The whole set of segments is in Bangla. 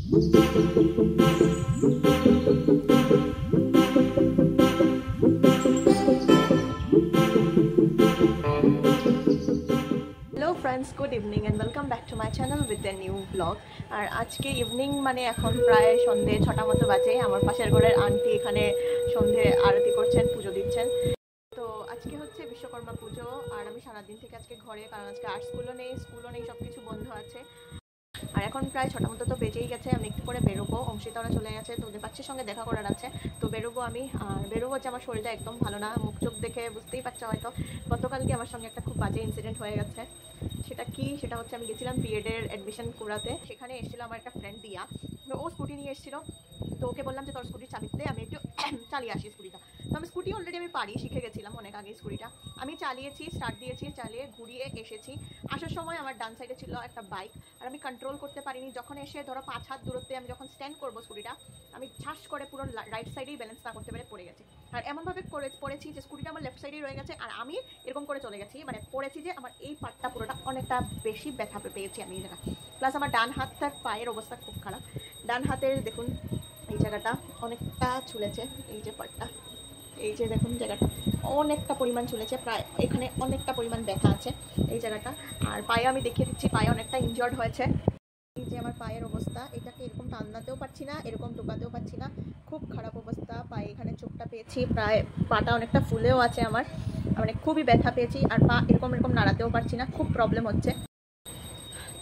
Friends good evening and welcome back to my channel with a new blog. और आज के इवनिंग माने एखन प्राय सन्धे 6टा मतो बाजे। आमार पाशेर घरेर आंटी एखाने सन्धे आरती करछेन, पुजो दिच्छेन। तो आज के होच्छे विश्वकर्मा पुजो और आमी सारा दिन थेके आजके घरे, कारण आजके आर्ट स्कुलो नेই सबकिছু बंध आछे। और এখন প্রায় 6টা মতো তো বেজেই গেছে। আমি একটু করে বেরোবো, অংশিতারা চলে গেছে, তো ওদের বাচ্চার সঙ্গে দেখা করার আছে, তো বেরোবো আমি। আর বেরোবো হচ্ছে আমার শরীরটা একদম ভালো না, মুখ চোখ দেখে বুঝতেই পারছো হয়তো। গতকালকে আমার সঙ্গে একটা খুব বাজে ইনসিডেন্ট হয়ে গেছে। সেটা কি, সেটা হচ্ছে আমি গেছিলাম বিএডের অ্যাডমিশন করাতে। সেখানে এসেছিল আমার একটা ফ্রেন্ড দিয়া, ও স্কুটি নিয়ে এসেছিলো। তো ওকে বললাম যে তোর স্কুটির চাবিতে আমি একটু চালিয়ে আসি স্কুটিটা। তো আমি স্কুটি অলরেডি আমি পারি, শিখে গেছিলাম অনেক আগে। স্কুটিটা আমি চালিয়েছি, স্টার্ট দিয়েছি, চালিয়ে ঘুরিয়ে এসেছি। আসার সময় আমার ডান সাইডে ছিল একটা বাইক, আর আমি কন্ট্রোল করতে পারিনি। যখন এসে ধরো 5 হাত দূরত্বে আমি যখন স্ট্যান্ড করবো স্কুটিটা, আমি ঝাস করে পুরো রাইট সাইডেই ব্যালেন্স না করতে পেরে পড়ে গেছি। আর এমনভাবে পড়েছি যে স্কুটিটা আমার লেফট সাইডেই রয়ে গেছে, আর আমি এরকম করে চলে গেছি, মানে পড়েছি যে আমার এই পার্টটা পুরোটা অনেকটা বেশি ব্যথা পেয়েছি আমি এই জায়গা। প্লাস আমার ডান হাতটার পায়ের অবস্থা খুব খারাপ। ডান হাতের দেখুন এই জায়গাটা অনেকটা ছুলেছে, এই যে পার্টটা, এই যে দেখুন জায়গাটা অনেকটা পরিমাণ ছুলেছে, প্রায় এখানে অনেকটা পরিমাণ ব্যথা আছে এই জায়গাটা। আর পায়ে আমি দেখিয়ে দিচ্ছি, পায়ে অনেকটা ইনজয়ার্ড হয়েছে। এই যে আমার পায়ের অবস্থা, এটাকে এরকম টান্নাতেও পারছি না, এরকম টোকাতেও পারছি না, খুব খারাপ অবস্থা। পায়ে এখানে চোটটা পেয়েছি, প্রায় পাটা অনেকটা ফুলেও আছে আমার, মানে খুবই ব্যথা পেয়েছি। আর পা এরকম নাড়াতেও পারছি না, খুব প্রবলেম হচ্ছে।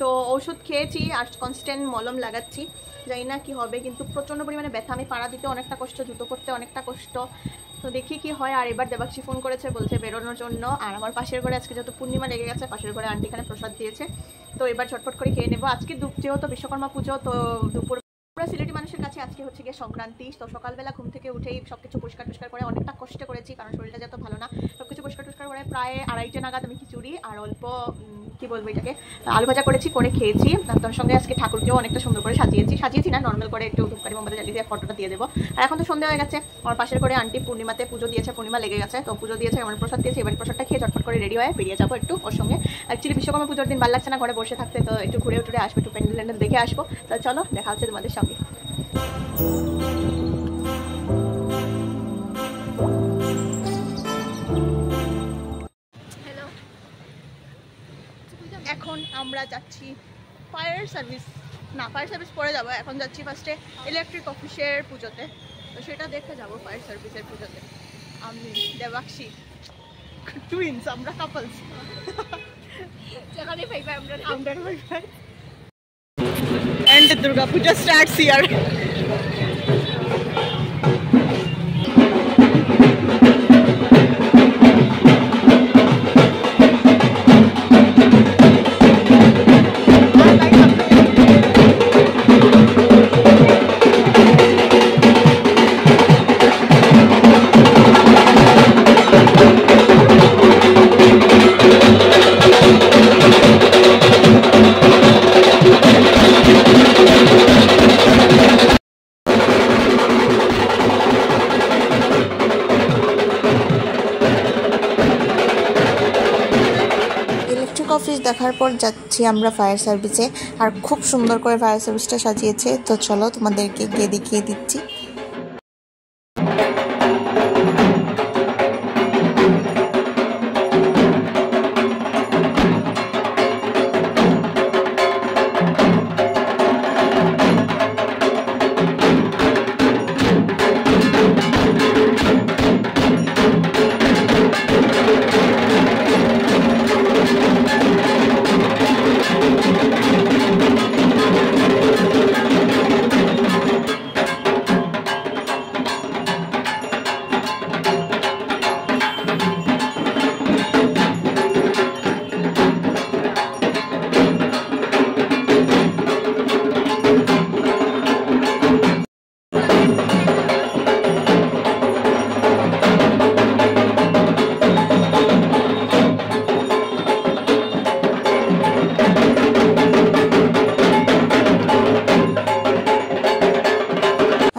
তো ওষুধ খেয়েছি আর কনস্ট্যান্ট মলম লাগাচ্ছি, জানি না কি হবে, কিন্তু প্রচণ্ড পরিমাণে ব্যথা। আমি পাড়া দিতে অনেকটা কষ্ট, জুতো পরতে অনেকটা কষ্ট, তো দেখি কি হয়। আর এবার দেবাক্ষী ফোন করেছে, বলছে বেরোনোর জন্য। আর আমার পাশের ঘরে আজকে যেহেতু পূর্ণিমা লেগে গেছে, পাশের ঘরে আন্টি এখানে প্রসাদ দিয়েছে, তো এবার ঝটপট করে খেয়ে নেবো। আজকে যেহেতু বিশ্বকর্মা পুজো, তো দুপুর আমরা সিলেটি মানুষের কাছে আজকে হচ্ছে গিয়ে সংক্রান্তি। তো সকালবেলা ঘুম থেকে উঠেই সব কিছু পরিষ্কার করে অনেকটা কষ্ট করেছি, কারণ শরীরটা যত ভালো না। সব কিছু পরিষ্কার করে প্রায় 2:30 নাগাদ আমি খিচুড়ি আর অল্প কি বলবো এটাকে আলু ভাজা করেছি, করে খেয়েছি। তার সঙ্গে আজকে ঠাকুরকেও অনেকটা সুন্দর করে সাজিয়েছি না, নর্মাল করে একটু ধূপকাঠি মোমবাতি জ্বালিয়ে দিয়ে ফটোটা দিয়ে দেবো। আর এখন তো সন্ধ্যা হয়ে গেছে, আমার পাশের করে আন্টি পূর্ণিমাতে পুজো দিয়েছে, পূর্ণিমা লেগে গেছে, তো পুজো দিয়েছে, আমার প্রসাদ দিয়েছে। এবার প্রসাদটা খেয়ে চটপট করে রেডি হয়ে বেরিয়ে যাবো একটু ওর সঙ্গে। অ্যাকচুয়ালি বিশ্বকর্মা পুজোর দিন ভালো লাগছে না ঘরে বসে থাকতে, তো একটু ঘুরে টুরে আসবো, একটু প্যান্ডেল দেখে আসবো। তো চলো দেখা হচ্ছে তোমাদের সঙ্গে। হ্যালো, এখন আমরা যাচ্ছি ফায়ার সার্ভিস পরে যাবো। এখন যাচ্ছি ফার্স্টে ইলেকট্রিক অফিসের পুজোতে, তো সেটা দেখে যাবো ফায়ার সার্ভিসের পুজোতে। আমি দেবাক্ষী টুইনস, আমরা couples, and Durga Puja starts here. Office দেখার পর যাচ্ছি আমরা ফায়ার সার্ভিসে, আর খুব সুন্দর করে ফায়ার সার্ভিসটা সাজিয়েছে, তো চলো তোমাদেরকে গিয়ে দেখিয়ে দিচ্ছি।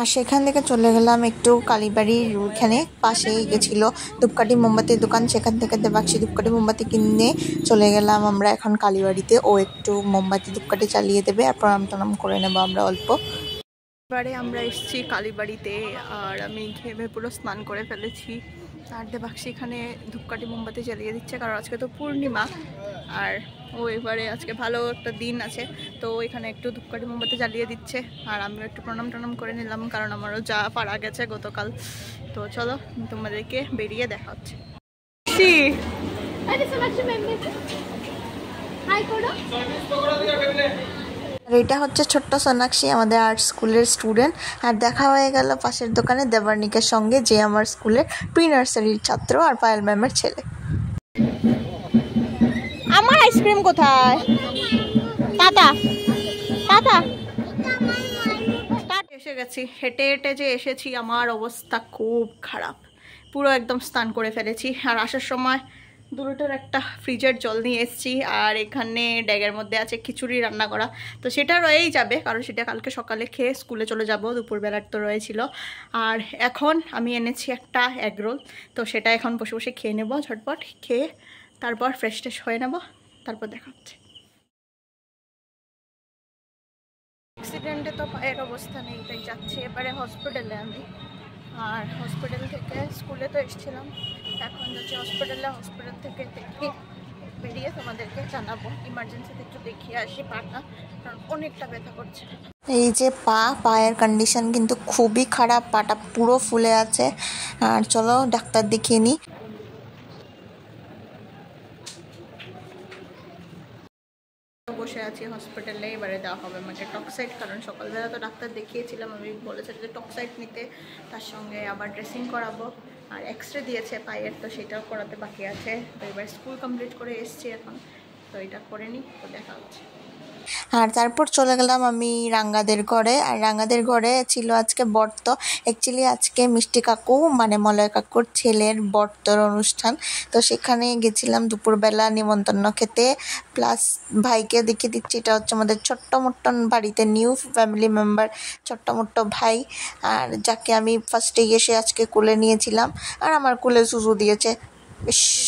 আর সেখান থেকে চলে গেলাম একটু কালীবাড়ির ওইখানে পাশেই গেছিল ধূপকাঠি মোমবাতির দোকান, সেখান থেকে দেবাক্সি ধূপকাঠি মোমবাতি কিনে চলে গেলাম আমরা এখন কালীবাড়িতে। ও একটু মোমবাতি ধূপকাঠি চালিয়ে দেবে আর প্রণাম টনাম করে নেবো আমরা অল্প। এবারে আমরা এসেছি কালীবাড়িতে আর আমি ঘেমে পুরো স্নান করে ফেলেছি। আর দেবাক্সি এখানে ধূপকাঠি মোমবাতি জ্বালিয়ে দিচ্ছে কারণ আজকে তো পূর্ণিমা আর ও এবারে আজকে ভালো একটা দিন আছে, তো এখানে একটু ধূপকাঠি মোমবাতি জ্বালিয়ে দিচ্ছে আর আমিও একটু প্রণাম টনাম করে নিলাম কারণ আমারও যা পারা গেছে গতকাল। তো চলো তোমাদেরকে বেরিয়ে দেখা হচ্ছে। আর এটা হচ্ছে ছোট্ট সোনাক্ষী, আমাদের আর্ট স্কুলের স্টুডেন্ট। আর দেখা হয়ে গেল পাশের দোকানে দেবার্নিকের সঙ্গে, যে আমার স্কুলের প্রি নার্সারির ছাত্র আর পায়েল ম্যামের ছেলে। আমার আইসক্রিম কোথায়? Tata tata. এসে গেছি, হেঁটে হেঁটে যে এসেছি আমার অবস্থা খুব খারাপ, পুরো একদম স্নান করে ফেলেছি। আর আসার সময় 2 লিটার একটা ফ্রিজের জল নিয়ে এসেছি আর এখানে ড্যাগের মধ্যে আছে খিচুড়ি রান্না করা, তো সেটা রয়েই যাবে কারণ সেটা কালকে সকালে খেয়ে স্কুলে চলে যাব, দুপুরবেলার তো রয়েছিল। আর এখন আমি এনেছি একটা এগ রোল, তো সেটা এখন বসে বসে খেয়ে নেব, ঝটপট খেয়ে তারপর ফ্রেশ ট্রেশ হয়ে নেব, তারপর দেখা হচ্ছে। অ্যাক্সিডেন্টে তো পায়ের অবস্থা নেই, তাই যাচ্ছি এবারে হসপিটালে আমি। আর হসপিটাল থেকে স্কুলে তো এসেছিলাম, এখন যাচ্ছি হসপিটালে। হসপিটাল থেকে দেখি বেরিয়ে তোমাদেরকে জানাবো। ইমার্জেন্সিতে একটু দেখিয়ে আসি পাটা, কারণ অনেকটা ব্যথা করছে। এই যে পায়ের কন্ডিশন কিন্তু খুবই খারাপ, পাটা পুরো ফুলে আছে। আর চলো ডাক্তার দেখিয়ে নিই। বসে আছি হসপিটালে, এবারে দেওয়া হবে আমাকে টক্সাইড, কারণ সকালবেলা তো ডাক্তার দেখিয়েছিলাম, আমি বলেছে যে টক্সাইড নিতে, তার সঙ্গে আবার ড্রেসিং করাবো আর এক্সরে দিয়েছে পায়ের, তো সেটাও করাতে বাকি আছে। তো এবার স্কুল কমপ্লিট করে এসছি এখন, তো এটা করে নিই, তো দেখা হচ্ছে। আর তারপর চলে গেলাম আমি রাঙ্গাদের ঘরে। আর রাঙ্গাদের ঘরে ছিল আজকে বর্ত, অ্যাকচুয়ালি আজকে মিষ্টি কাকু মানে মলয় কাকুর ছেলের বর্তর অনুষ্ঠান, তো সেখানে গেছিলাম দুপুরবেলা নিমন্ত্রণ খেতে। প্লাস ভাইকে দেখিয়ে দিচ্ছি, এটা হচ্ছে আমাদের ছোট্ট মোট্ট বাড়িতে নিউ ফ্যামিলি মেম্বার, ছোট্ট মোট্ট ভাই, আর যাকে আমি ফার্স্টে এসে আজকে কোলে নিয়েছিলাম। আর আমার কোলে সুসু দিয়েছে,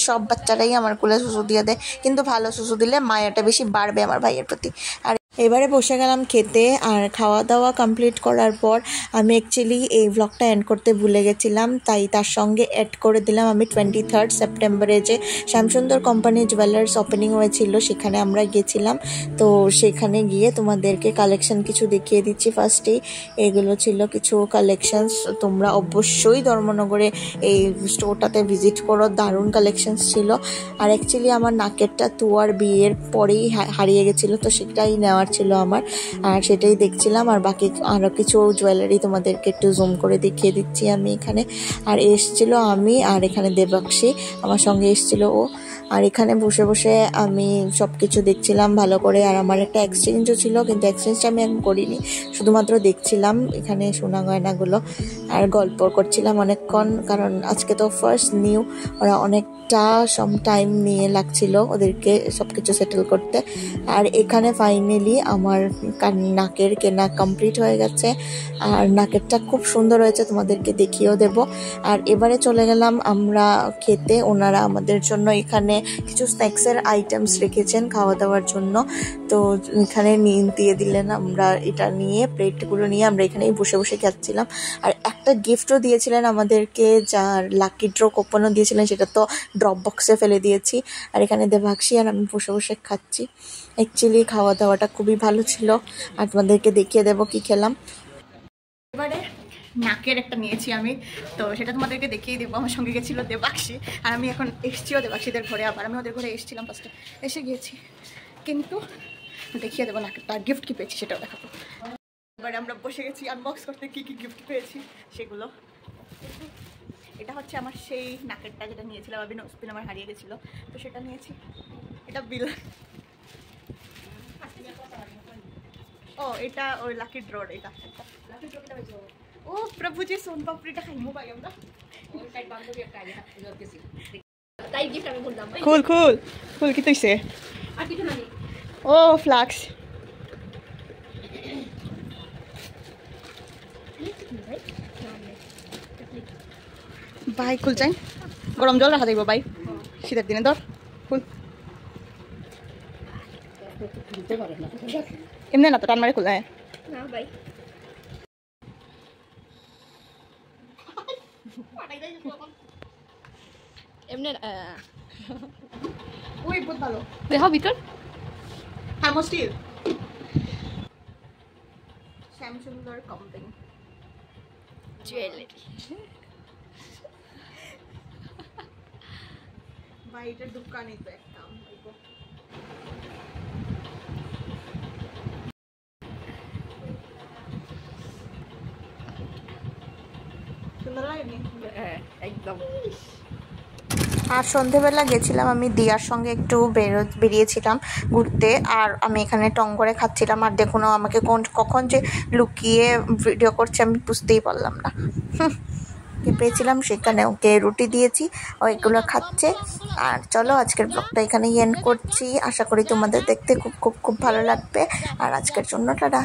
সব বাচ্চারাই আমার কোলে সুসু দিয়ে দেয়, কিন্তু ভালো সুসু দিলে মায়াটা বেশি বাড়বে আমার ভাইয়ের প্রতি। আর এবারে বসে গেলাম খেতে। আর খাওয়া দাওয়া কমপ্লিট করার পর আমি অ্যাকচুয়ালি এই ব্লগটা এন্ড করতে ভুলে গেছিলাম, তাই তার সঙ্গে অ্যাড করে দিলাম আমি 23 সেপ্টেম্বরে যে শ্যামসুন্দর কোম্পানি জুয়েলার্স ওপেনিং হয়েছিল, সেখানে আমরা গেছিলাম। তো সেখানে গিয়ে তোমাদেরকে কালেকশন কিছু দেখিয়ে দিচ্ছি। ফার্স্টেই এগুলো ছিল কিছু কালেকশনস, তোমরা অবশ্যই ধর্মনগরে এই স্টোরটাতে ভিজিট করো, দারুণ কালেকশনস ছিল। আর অ্যাকচুয়ালি আমার নাকেরটা তুয়ার বিয়ের পরেই হারিয়ে গেছিলো, তো সেটাই নেওয়ার ছিল আমার, আর সেটাই দেখছিলাম। আর বাকি আরও কিছু জুয়েলারি তোমাদেরকে একটু জুম করে দেখিয়ে দিচ্ছি আমি এখানে। আর এসছিল আমি, আর এখানে দেবাক্সি আমার সঙ্গে এসছিল ও। আর এখানে বসে বসে আমি সব কিছু দেখছিলাম ভালো করে। আর আমার একটা এক্সচেঞ্জও ছিল, কিন্তু এক্সচেঞ্জটা আমি এখন করিনি, শুধুমাত্র দেখছিলাম এখানে সোনা গয়নাগুলো আর গল্প করছিলাম অনেকক্ষণ, কারণ আজকে তো ফার্স্ট নিউ, ওরা অনেকটা সম টাইম নিয়ে লাগছিল ওদেরকে সব কিছু সেটেল করতে। আর এখানে ফাইনালি আমার নাকের কেনা কমপ্লিট হয়ে গেছে, আর নাকেরটা খুব সুন্দর হয়েছে, তোমাদেরকে দেখিয়েও দেব। আর এবারে চলে গেলাম আমরা খেতে। ওনারা আমাদের জন্য এখানে কিছু স্ন্যাক্সের আইটেমস রেখেছেন খাওয়া দাওয়ার জন্য, তো এখানে দিয়ে দিলেন। আমরা এটা নিয়ে প্লেটগুলো নিয়ে আমরা এখানেই বসে বসে খাচ্ছিলাম। আর একটা গিফটও দিয়েছিলেন আমাদেরকে, যার লাকি ড্র কুপনও দিয়েছিলেন, সেটা তো ড্রপ বক্সে ফেলে দিয়েছি। আর এখানে দেবাক্সি আর আমি বসে বসে খাচ্ছি। অ্যাকচুয়ালি খাওয়া দাওয়াটা খুবই ভালো ছিল, আর তোমাদেরকে দেখিয়ে দেবো কি খেলাম। এবারে নাকের একটা নিয়েছি আমি, তো সেটা তোমাদেরকে দেখিয়ে দেবো। আমার সঙ্গে গেছিলো দেবাক্সি, আর আমি এখন এসছিও দেবাক্সিদের ঘরে। আবার আমি ওদের ঘরে এসেছিলাম, ফার্স্টে এসে গিয়েছি, কিন্তু দেখিয়ে দেবো নাকের তার গিফট কী পেয়েছি সেটাও দেখাবো। এবারে আমরা বসে গেছি আনবক্স করতে কী কী গিফট পেয়েছি সেগুলো। এটা হচ্ছে আমার সেই নাকেরটা যেটা নিয়েছিলাম, আমি নসপিন আমার হারিয়ে গেছিলো, তো সেটা নিয়েছি। এটা বিল, ও এটা ওই লাকি ড্রোর, এটা ও প্রভু যে সোন পাপড়িটা খাইমু ভাই আমরা। খুল খুল খুল, কি তৈছে? ও ফ্লাক্স, ভাই খুল চাই গরম জল রাখা যাইব ভাই শীতের দিনে ধর ফুল এমনি না তো টান মারে খুল যায় না ভাই এমনি ওই বহুত ভালো দেখো ভিতর থার্মোস্টিল স্যামসুংয়ের কোম্পানি জুয়েলারি ভাই এটা দোকানই তো একটা সুন্দর লাগেনি একদম আর সন্ধেবেলা গেছিলাম আমি দিয়ার সঙ্গে একটু বেরিয়েছিলাম ঘুরতে। আর আমি এখানে টং করে খাচ্ছিলাম। আর দেখুন ও আমাকে কখন যে লুকিয়ে ভিডিও করছে আমি বুঝতেই পারলাম না। পেয়েছিলাম সেখানে ওকে রুটি দিয়েছি, ও এগুলো খাচ্ছে। আর চলো আজকের ব্লগটা এখানেই এন্ড করছি। আশা করি তোমাদের দেখতে খুব খুব খুব ভালো লাগবে। আর আজকের জন্য টাটা।